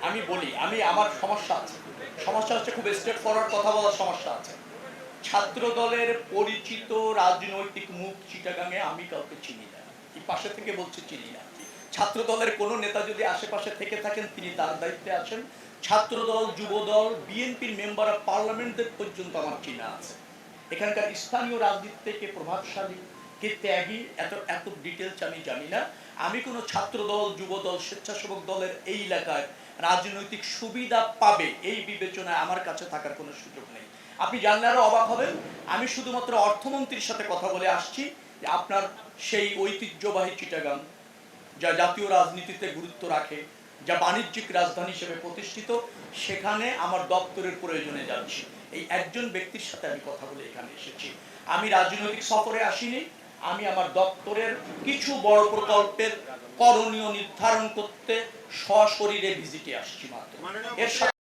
আমি বলি, আমার সমস্যা আছে। সমস্যা হচ্ছে খুব স্ট্রেট ফরওয়ার্ড কথা বলার সমস্যা আছে। ছাত্র দলের পরিচিত রাজনৈতিক মুখ চিটাগাঙে আমি কাউকে চিনি না। এই পাশে থেকে বলছি চিনি না। ছাত্র দলের কোনো নেতা যদি আশেপাশে থেকে থাকেন তিনি তার দায়িত্বে আছেন। ছাত্র দল, যুব দল, বিএনপির মেম্বার অফ পার্লামেন্টদের পর্যন্ত আমার চিনা আছে। এখানকার স্থানীয় রাজনীতি থেকে প্রভাবশালী কে ত্যাগী এত এত ডিটেলস আমি জানি না। আমি কোনো ছাত্র দল, যুব দল, স্বেচ্ছাসেবক দলের এই এলাকায় রাজনৈতিক সুবিধা পাবে এই বিবেচনায় আমার কাছে থাকার কোনো সুযোগ নেই। আপনি জানলে আরো অবাক হবেন, আমি শুধুমাত্র অর্থমন্ত্রীর সাথে কথা বলে আসছি যে আপনার সেই ঐতিহ্যবাহী চিটাগাং যা জাতীয় রাজনীতিতে গুরুত্ব রাখে, যা বাণিজ্যিক রাজধানী হিসেবে প্রতিষ্ঠিত, সেখানে আমার দপ্তরের প্রয়োজনে যাচ্ছি। এই একজন ব্যক্তির সাথে আমি কথা বলে এখানে এসেছি। আমি রাজনৈতিক সফরে আসিনি। আমি আমার দপ্তরের কিছু বড় প্রকল্পের করণীয় নির্ধারণ করতে সশরীরে ভিজিটে আসছি মাত্র। এর সাথে